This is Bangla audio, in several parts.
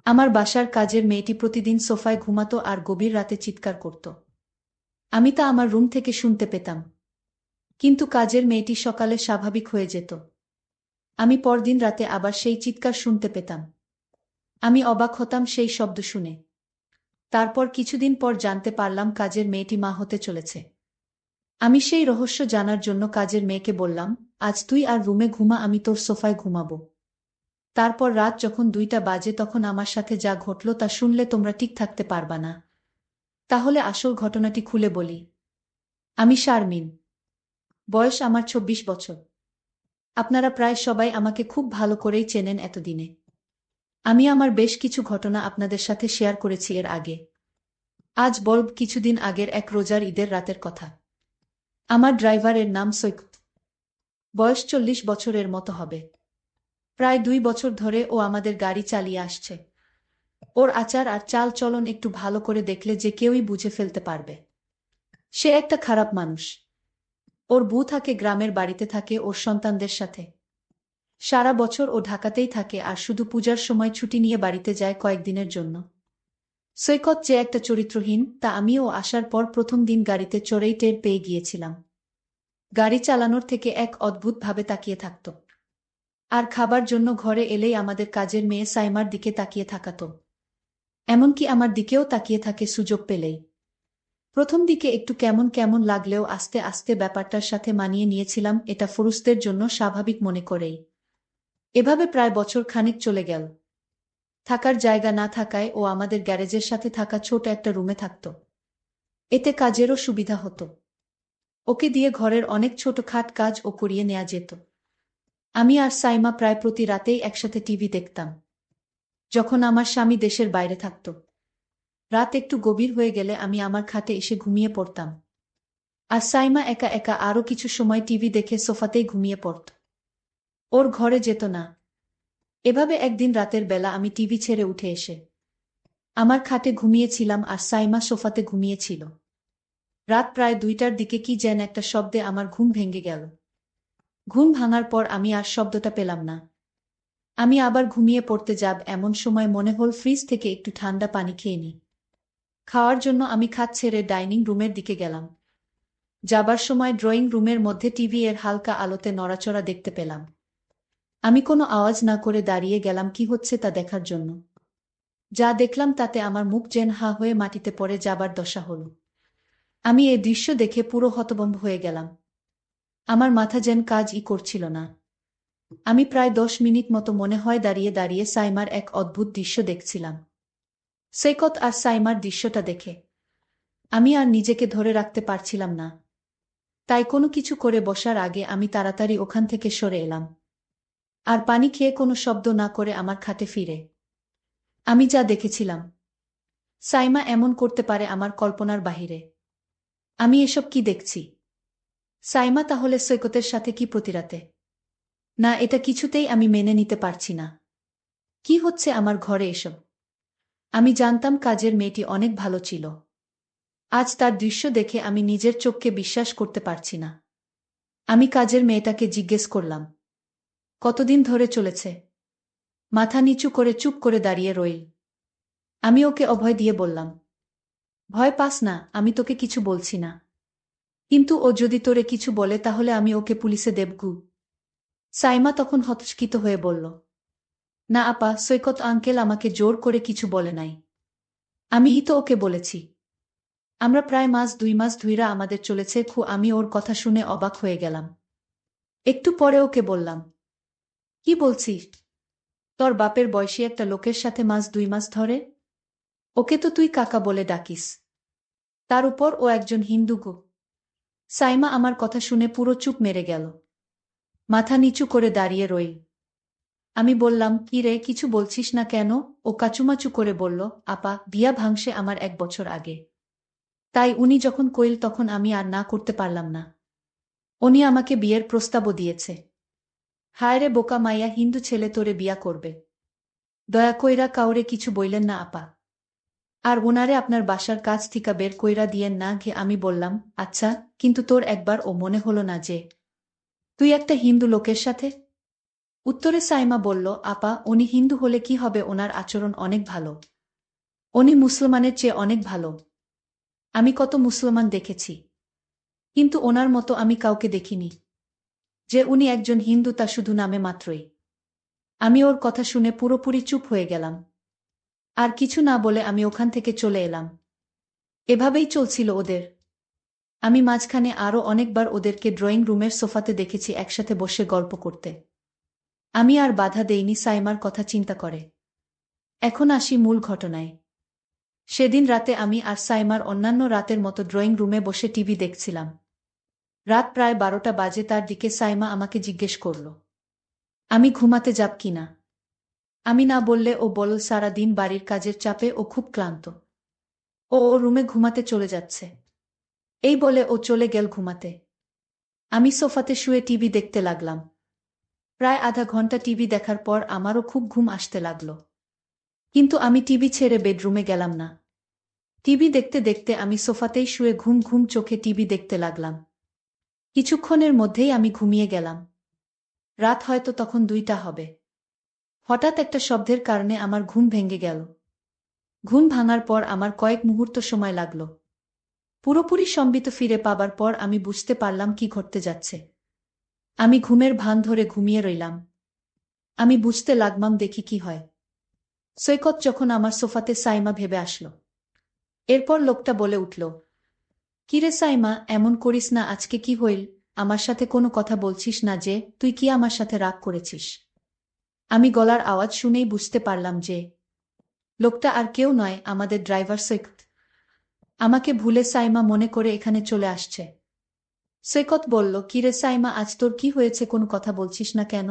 আমার বাসার কাজের মেয়েটি প্রতিদিন সোফায় ঘুমাতো আর গভীর রাতে চিৎকার করত। আমি তা আমার রুম থেকে শুনতে পেতাম। কিন্তু কাজের মেয়েটি সকালে স্বাভাবিক হয়ে যেত। আমি পরদিন রাতে আবার সেই চিৎকার শুনতে পেতাম। আমি অবাক হতাম সেই শব্দ শুনে। তারপর কিছুদিন পর জানতে পারলাম কাজের মেয়েটি মা হতে চলেছে। আমি সেই রহস্য জানার জন্য কাজের মেয়েকে বললাম, আজ তুই আর রুমে ঘুমা, আমি তোর সোফায় ঘুমাবো। তারপর রাত যখন 2টা বাজে তখন আমার সাথে যা ঘটল তা শুনলে তোমরা ঠিক থাকতে পারবা না। তাহলে আসল ঘটনাটি খুলে বলি। আমি শারমিন। বয়স আমার 26 বছর। আপনারা প্রায় সবাই আমাকে খুব ভালো করেই চেনেন এতদিনে। আমি আমার বেশ কিছু ঘটনা আপনাদের সাথে শেয়ার করেছি এর আগে। আজ বলব কিছুদিন আগের এক রোজার ঈদের রাতের কথা। আমার ড্রাইভারের নাম সৈকত। বয়স 40 বছরের মতো হবে। প্রায় 2 বছর ধরে ও আমাদের গাড়ি চালিয়ে আসছে। ওর আচার আর চাল চলন একটু ভালো করে দেখলে যে কেউই বুঝে ফেলতে পারবে সে একটা খারাপ মানুষ। ওর বউ থাকে গ্রামের বাড়িতে, থাকে ওর সন্তানদের সাথে। সারা বছর ও ঢাকাতেই থাকে আর শুধু পূজার সময় ছুটি নিয়ে বাড়িতে যায় কয়েকদিনের জন্য। সৈকত যে একটা চরিত্রহীন তা আমিও আসার পর প্রথম দিন গাড়িতে চড়েই টের পেয়ে গিয়েছিলাম। গাড়ি চালানোর থেকে এক অদ্ভুত ভাবে তাকিয়ে থাকত। আর খাবার জন্য ঘরে এলেই আমাদের কাজের মেয়ে সাইমার দিকে তাকিয়ে থাকাত। এমনকি আমার দিকেও তাকিয়ে থাকে সুযোগ পেলেই। প্রথম দিকে একটু কেমন কেমন লাগলেও আস্তে আস্তে ব্যাপারটার সাথে মানিয়ে নিয়েছিলাম, এটা পুরুষদের জন্য স্বাভাবিক মনে করেই। এভাবে প্রায় বছর খানিক চলে গেল। থাকার জায়গা না থাকায় ও আমাদের গ্যারেজের সাথে থাকা ছোট একটা রুমে থাকত। এতে কাজেরও সুবিধা হতো। ওকে দিয়ে ঘরের অনেক ছোটখাট কাজ ও করিয়ে নেওয়া যেত। আমি আর সাইমা প্রায় প্রতি রাতেই একসাথে টিভি দেখতাম। যখন আমার স্বামী দেশের বাইরে থাকত, রাত একটু গভীর হয়ে গেলে আমি আমার খাটে এসে ঘুমিয়ে পড়তাম। আর সাইমা একা একা আরও কিছু সময় টিভি দেখে সোফাতেই ঘুমিয়ে পড়ত। ওর ঘরে যেত না। এভাবে একদিন রাতের বেলা আমি টিভি ছেড়ে উঠে এসে আমার খাটে ঘুমিয়েছিলাম আর সাইমা সোফাতে ঘুমিয়েছিল। রাত প্রায় 2টার দিকে কি যেন একটা শব্দে আমার ঘুম ভেঙে গেল। ঘুম ভাঙার পর আমি আর শব্দটা পেলাম না। আমি আবার ঘুমিয়ে পড়তে যাব এমন সময় মনে হল ফ্রিজ থেকে একটু ঠান্ডা পানি খেয়ে নিই। খাওয়ার জন্য আমি খাট ছেড়ে ডাইনিং রুমের দিকে গেলাম। যাবার সময় ড্রয়িং রুমের মধ্যে টিভি এর হালকা আলোতে নড়াচড়া দেখতে পেলাম। আমি কোনো আওয়াজ না করে দাঁড়িয়ে গেলাম কি হচ্ছে তা দেখার জন্য। যা দেখলাম তাতে আমার মুখ যেন হা হয়ে মাটিতে পড়ে যাবার দশা হল। আমি এই দৃশ্য দেখে পুরো হতভম্ব হয়ে গেলাম। আমার মাথা যেন কাজই করছিল না। আমি প্রায় 10 মিনিট মতো মনে হয় দাঁড়িয়ে দাঁড়িয়ে সাইমার এক অদ্ভুত দৃশ্য দেখছিলাম। সৈকত আর সাইমার দৃশ্যটা দেখে আমি আর নিজেকে ধরে রাখতে পারছিলাম না। তাই কোনো কিছু করে বসার আগে আমি তাড়াতাড়ি ওখান থেকে সরে এলাম। আর পানি খেয়ে কোনো শব্দ না করে আমার খাটে ফিরে আমি যা দেখেছিলাম, সাইমা এমন করতে পারে আমার কল্পনার বাহিরে। আমি এসব কি দেখছি? সাইমা তাহলে সৈকতের সাথে কি প্রতিরাতে? না, এটা কিছুতেই আমি মেনে নিতে পারছি না। কি হচ্ছে আমার ঘরে এসব? আমি জানতাম কাজের মেয়েটি অনেক ভালো ছিল। আজ তার দৃশ্য দেখে আমি নিজের চোখকে বিশ্বাস করতে পারছি না। আমি কাজের মেয়েটাকে জিজ্ঞেস করলাম, কতদিন ধরে চলেছে? মাথা নিচু করে চুপ করে দাঁড়িয়ে রইল। আমি ওকে অভয় দিয়ে বললাম, ভয় পাস না, আমি তোকে কিছু বলছি না। কিন্তু ও যদি তোরে কিছু বলে তাহলে আমি ওকে পুলিশে দেবগু। সাইমা তখন হতচকিত হয়ে বলল, না আপা, সৈকত আঙ্কেল আমাকে জোর করে কিছু বলে নাই। আমিই তো ওকে বলেছি। আমরা প্রায় 2 মাস ধইরা আমাদের চলেছে আমি ওর কথা শুনে অবাক হয়ে গেলাম। একটু পরে ওকে বললাম, কি বলছিস? তোর বাপের বয়সী একটা লোকের সাথে 2 মাস ধরে? ওকে তো তুই কাকা বলে ডাকিস। তার উপর ও একজন হিন্দু গো। সাইমা আমার কথা শুনে পুরো চুপ মেরে গেল। মাথা নিচু করে দাঁড়িয়ে রইল। আমি বললাম, কি রে, কিছু বলছিস না কেন? ও কাচুমাচু করে বলল, আপা, বিয়া ভাঙসে আমার 1 বছর আগে। তাই উনি যখন কইল তখন আমি আর না করতে পারলাম না। উনি আমাকে বিয়ের প্রস্তাবও দিয়েছে। হায় রে বোকা মাইয়া, হিন্দু ছেলে তোরে বিয়া করবে? দয়া কইরা কাউরে কিছু বইলেন না আপা। আর ওনারে আপনার বাসার কাছ থিকা বের কইরা দিয়েন না ঘে। আমি বললাম, আচ্ছা, কিন্তু তোর একবার ও মনে হলো না যে তুই একটা হিন্দু লোকের সাথে উত্তরে সাইমা বলল, আপা, উনি হিন্দু হলে কি হবে, ওনার আচরণ অনেক ভালো। উনি মুসলমানের চেয়ে অনেক ভালো। আমি কত মুসলমান দেখেছি, কিন্তু ওনার মতো আমি কাউকে দেখিনি। যে উনি একজন হিন্দু তা শুধু নামে মাত্রই। আমি ওর কথা শুনে পুরোপুরি চুপ হয়ে গেলাম। আর কিছু না বলে আমি ওখান থেকে চলে এলাম। এভাবেই চলছিল ওদের। আমি মাঝখানে আরও অনেকবার ওদেরকে ড্রয়িং রুমের সোফাতে দেখেছি একসাথে বসে গল্প করতে। আমি আর বাধা দেইনি সাইমার কথা চিন্তা করে। এখন আসি মূল ঘটনায়। সেদিন রাতে আমি আর সাইমার অন্যান্য রাতের মতো ড্রয়িং রুমে বসে টিভি দেখছিলাম। রাত প্রায় 12টা বাজে। তার দিকে সাইমা আমাকে জিজ্ঞেস করল, আমি ঘুমাতে যাব কিনা। আমি না বললে ও বলল, সারা দিন বাড়ির কাজের চাপে ও খুব ক্লান্ত। ও ওর রুমে ঘুমাতে চলে যাচ্ছে। এই বলে ও চলে গেল ঘুমাতে। আমি সোফাতে শুয়ে টিভি দেখতে লাগলাম। প্রায় আধা ঘন্টা টিভি দেখার পর আমারও খুব ঘুম আসতে লাগল। কিন্তু আমি টিভি ছেড়ে বেডরুমে গেলাম না। টিভি দেখতে দেখতে আমি সোফাতেই শুয়ে ঘুম ঘুম চোখে টিভি দেখতে লাগলাম। কিছুক্ষণের মধ্যেই আমি ঘুমিয়ে গেলাম। রাত হয়তো তখন 2টা হবে। হঠাৎ একটা শব্দের কারণে আমার ঘুম ভেঙে গেল। ঘুম ভাঙার পর আমার কয়েক মুহূর্ত সময় লাগল। পুরোপুরি সম্বিত ফিরে পাবার পর আমি বুঝতে পারলাম কি ঘটতে যাচ্ছে। আমি ঘুমের ভান ধরে ঘুমিয়ে রইলাম। আমি বুঝতে লাগলাম দেখি কি হয়। সৈকত যখন আমার সোফাতে সাইমা ভেবে আসলো। এরপর লোকটা বলে উঠল, কিরে সাইমা, এমন করিস না, আজকে কি হইল? আমার সাথে কোনো কথা বলছিস না যে? তুই কি আমার সাথে রাগ করেছিস? আমি গলার আওয়াজ শুনেই বুঝতে পারলাম যে লোকটা আর কেউ নয়, আমাদের ড্রাইভার সৈকত। আমাকে ভুলে সাইমা মনে করে এখানে চলে আসছে। সৈকত বলল, কিরে সাইমা, আজ তোর কি হয়েছে, কোনো কথা বলছিস না কেন?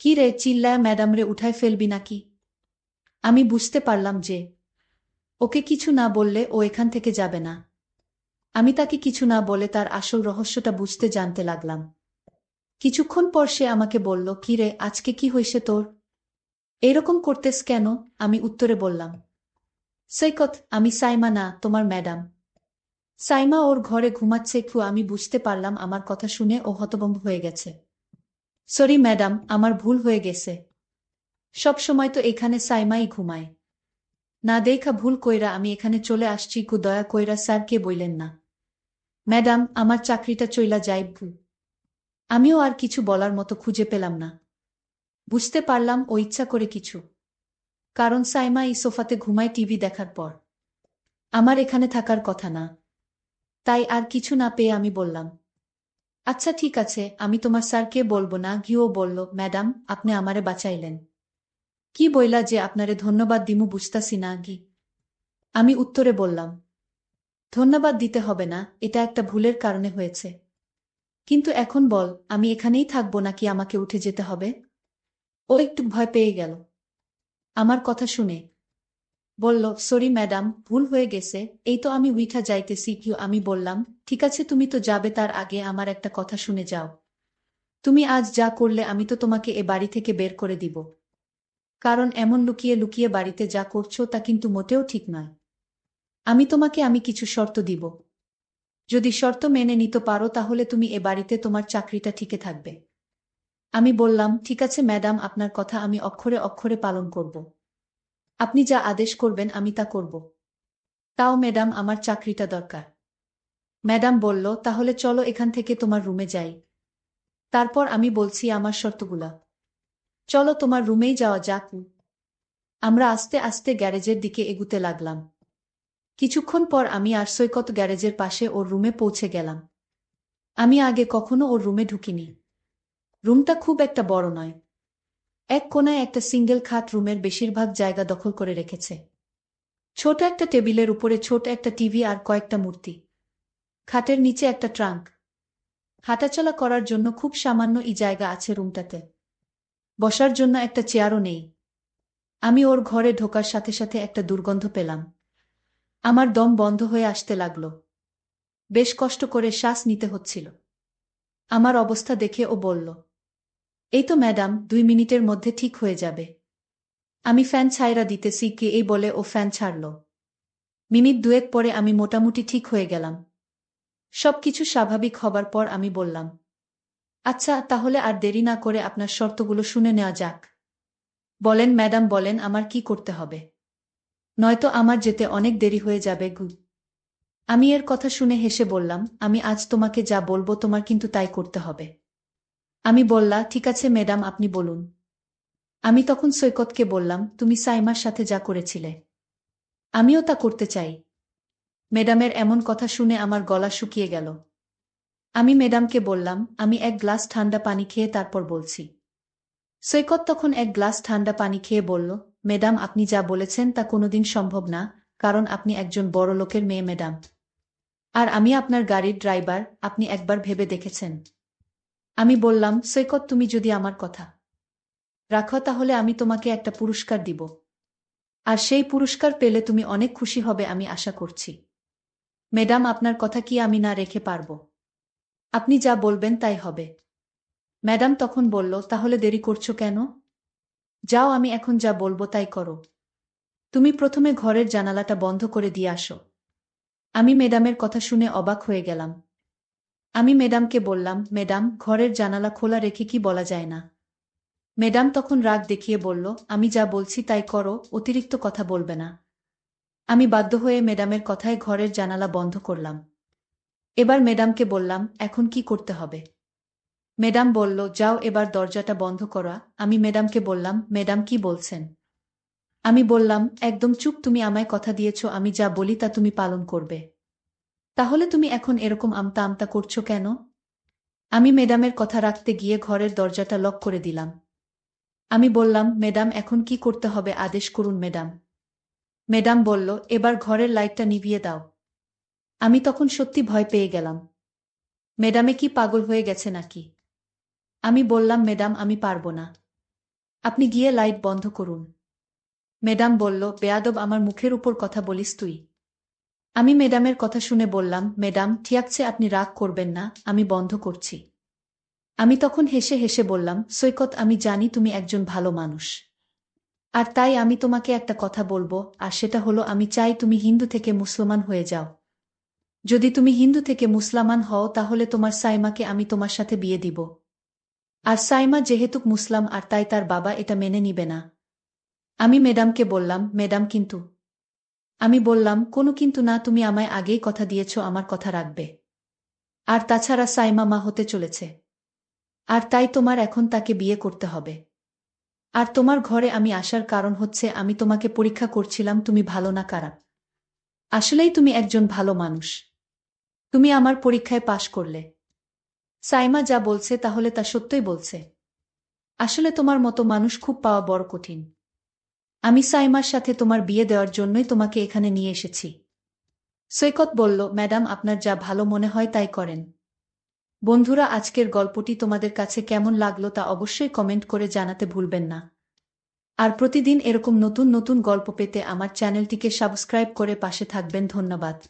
কি রে, চিল্লায় ম্যাডামরে উঠায় ফেলবি নাকি? আমি বুঝতে পারলাম যে ওকে কিছু না বললে ও এখান থেকে যাবে না। আমি তাকে কিছু না বলে তার আসল রহস্যটা বুঝতে জানতে লাগলাম। কিছুক্ষণ পর সে আমাকে বলল, কি রে, আজকে কি হয়েছে তোর? এরকম করতেস কেন? আমি উত্তরে বললাম, সৈকত, আমি সাইমা না, তোমার ম্যাডাম। সাইমা ওর ঘরে ঘুমাচ্ছে। আমি বুঝতে পারলাম আমার কথা শুনে ও হতভম্ব হয়ে গেছে। সরি ম্যাডাম, আমার ভুল হয়ে গেছে। সব সময় তো এখানে সাইমাই ঘুমায়। না দেখা ভুল কইরা আমি এখানে চলে আসছি। দয়া কইরা স্যারকে বইলেন না। ম্যাডাম, আমার চাকরিটা চইলা যাইব। আমিও আর কিছু বলার মতো খুঁজে পেলাম না। বুঝতে পারলাম ও ইচ্ছা করে কিছু। কারণ সাইমা এই সোফাতে ঘুমায় টিভি দেখার পর। আমার এখানে থাকার কথা না। তাই আর কিছু না পেয়ে আমি বললাম, আচ্ছা ঠিক আছে, আমি তোমার স্যারকে বলবো না। গিয়েও বলল, ম্যাডাম, আপনি আমারে বাঁচাইলেন। কি বইলা যে আপনারে ধন্যবাদ দিমু বুঝতাছি না গি। আমি উত্তরে বললাম, ধন্যবাদ দিতে হবে না, এটা একটা ভুলের কারণে হয়েছে। কিন্তু এখন বল, আমি এখানেই থাকবো নাকি আমাকে উঠে যেতে হবে? ও একটু ভয় পেয়ে গেল আমার কথা শুনে। বলল, সরি ম্যাডাম, ভুল হয়ে গেছে, এই তো আমি উইঠা যাইতেছি। আমি বললাম, ঠিক আছে, তুমি তো যাবে, তার আগে আমার একটা কথা শুনে যাও। তুমি আজ যা করলে আমি তো তোমাকে এ বাড়ি থেকে বের করে দিব। কারণ এমন লুকিয়ে লুকিয়ে বাড়িতে যা করছো তা কিন্তু মোটেও ঠিক নয়। আমি কিছু শর্ত দিব। যদি শর্ত মেনে নিতে পারো তাহলে তুমি এ বাড়িতে তোমার চাকরিটা ঠিকই থাকবে। আমি বললাম, ঠিক আছে ম্যাডাম, আপনার কথা আমি অক্ষরে অক্ষরে পালন করব। আপনি যা আদেশ করবেন আমি তা করব। তাও ম্যাডাম, আমার চাকরিটা দরকার। ম্যাডাম বলল, তাহলে চলো এখান থেকে তোমার রুমে যাই। তারপর আমি বলছি আমার শর্তগুলা। চলো তোমার রুমেই যাওয়া যাক। আমরা আস্তে আস্তে গ্যারেজের দিকে এগুতে লাগলাম। কিছুক্ষণ পর আমি আর সৈকত গ্যারেজের পাশে ওর রুমে পৌঁছে গেলাম। আমি আগে কখনো ওর রুমে ঢুকিনি। রুমটা খুব একটা বড় নয়। এক কোণায় একটা সিঙ্গেল খাট রুমের বেশিরভাগ জায়গা দখল করে রেখেছে। ছোট একটা টেবিলের উপরে ছোট একটা টিভি আর কয়েকটা মূর্তি। খাটের নিচে একটা ট্রাঙ্ক। হাঁটাচলা করার জন্য খুব সামান্য জায়গা আছে রুমটাতে। বসার জন্য একটা চেয়ারও নেই। আমি ওর ঘরে ঢোকার সাথে সাথে একটা দুর্গন্ধ পেলাম। আমার দম বন্ধ হয়ে আসতে লাগলো। বেশ কষ্ট করে শ্বাস নিতে হচ্ছিল। আমার অবস্থা দেখে ও বলল, এই তো ম্যাডাম, 2 মিনিটের মধ্যে ঠিক হয়ে যাবে। আমি ফ্যান ছাইরা দিতেছি কি, এই বলে ও ফ্যান ছাড়ল। মিনিট দুয়েক পরে আমি মোটামুটি ঠিক হয়ে গেলাম। সবকিছু স্বাভাবিক হবার পর আমি বললাম, আচ্ছা, তাহলে আর দেরি না করে আপনার শর্তগুলো শুনে নেওয়া যাক। বলেন ম্যাডাম, বলেন আমার কি করতে হবে? নয়তো আমার যেতে অনেক দেরি হয়ে যাবে। আমি এর কথা শুনে হেসে বললাম, আমি আজ তোমাকে যা বলবো তোমার কিন্তু তাই করতে হবে। আমি বললা, ঠিক আছে ম্যাডাম, আপনি বলুন। আমি তখন সৈকতকে বললাম, তুমি সাইমার সাথে যা করেছিলে আমিও তা করতে চাই। ম্যাডামের এমন কথা শুনে আমার গলা শুকিয়ে গেল। আমি ম্যাডামকে বললাম, আমি এক গ্লাস ঠান্ডা পানি খেয়ে তারপর বলছি। সৈকত তখন এক গ্লাস ঠান্ডা পানি খেয়ে বলল, ম্যাডাম আপনি যা বলেছেন তা কোনোদিন সম্ভব না, কারণ আপনি একজন বড়লোকের মেয়ে ম্যাডাম। আর আমি আপনার গাড়ির ড্রাইভার, আপনি একবার ভেবে দেখেছেন? আমি বললাম, সৈকত তুমি যদি আমার কথা রাখো তাহলে আমি তোমাকে একটা পুরস্কার দিব। আর সেই পুরস্কার পেলে তুমি অনেক খুশি হবে আমি আশা করছি। ম্যাডাম আপনার কথা কি আমি না রেখে পারব? আপনি যা বলবেন তাই হবে। ম্যাডাম তখন বলল, তাহলে দেরি করছো কেন? যাও, আমি এখন যা বলবো তাই করো। তুমি প্রথমে ঘরের জানালাটা বন্ধ করে দিয়ে আসো। আমি ম্যাডামের কথা শুনে অবাক হয়ে গেলাম। আমি ম্যাডামকে বললাম, ম্যাডাম ঘরের জানালা খোলা রেখে কি বলা যায় না? ম্যাডাম তখন রাগ দেখিয়ে বলল, আমি যা বলছি তাই করো, অতিরিক্ত কথা বলবে না। আমি বাধ্য হয়ে ম্যাডামের কথায় ঘরের জানালা বন্ধ করলাম। এবার ম্যাডামকে বললাম, এখন কি করতে হবে? ম্যাডাম বলল, যাও এবার দরজাটা বন্ধ করা। আমি ম্যাডামকে বললাম, ম্যাডাম কি বলছেন? আমি বললাম, একদম চুপ, তুমি আমায় কথা দিয়েছ আমি যা বলি তা তুমি পালন করবে। তাহলে তুমি এখন এরকম আমতা আমতা করছো কেন? আমি ম্যাডামের কথা রাখতে গিয়ে ঘরের দরজাটা লক করে দিলাম। আমি বললাম, ম্যাডাম এখন কি করতে হবে আদেশ করুন ম্যাডাম। ম্যাডাম বলল, এবার ঘরের লাইটটা নিভিয়ে দাও। আমি তখন সত্যি ভয় পেয়ে গেলাম। ম্যাডামে কি পাগল হয়ে গেছে নাকি? আমি বললাম, ম্যাডাম আমি পারবো না। আপনি গিয়ে লাইট বন্ধ করুন। ম্যাডাম বলল, বেয়াদব, আমার মুখের উপর কথা বলিস তুই? আমি ম্যাডামের কথা শুনে বললাম, ম্যাডাম ঠিক আছে, আপনি রাগ করবেন না, আমি বন্ধ করছি। আমি তখন হেসে হেসে বললাম, সৈকত আমি জানি তুমি একজন ভালো মানুষ। আর তাই আমি তোমাকে একটা কথা বলবো, আর সেটা হলো আমি চাই তুমি হিন্দু থেকে মুসলমান হয়ে যাও। যদি তুমি হিন্দু থেকে মুসলমান হও তাহলে তোমার সাইমাকে আমি তোমার সাথে বিয়ে দিব। আর সাইমা যেহেতু মুসলাম আর তাই তার বাবা এটা মেনে নিবে না। আমি ম্যাডামকে বললাম, ম্যাডাম কিন্তু। আমি বললাম, কোনো কিন্তু না, তুমি আমায় আগেই কথা দিয়েছ আমার কথা রাখবে। আর তাছাড়া সাইমা মা হতে চলেছে। আর তাই তোমার এখন তাকে বিয়ে করতে হবে। আর তোমার ঘরে আমি আসার কারণ হচ্ছে আমি তোমাকে পরীক্ষা করছিলাম তুমি ভালো না খারাপ। আসলেই তুমি একজন ভালো মানুষ। তুমি আমার পরীক্ষায় পাশ করলে। সাইমা যা বলছে তাহলে তা সত্যই বলছে। আসলে তোমার মতো মানুষ খুব পাওয়া বড় কঠিন। আমি সাইমার সাথে তোমার বিয়ে দেওয়ার জন্যই তোমাকে এখানে নিয়ে এসেছি। সৈকত বলল, ম্যাডাম আপনার যা ভালো মনে হয় তাই করেন। বন্ধুরা, আজকের গল্পটি তোমাদের কাছে কেমন লাগলো তা অবশ্যই কমেন্ট করে জানাতে ভুলবেন না। আর প্রতিদিন এরকম নতুন নতুন গল্প পেতে আমার চ্যানেলটিকে সাবস্ক্রাইব করে পাশে থাকবেন। ধন্যবাদ।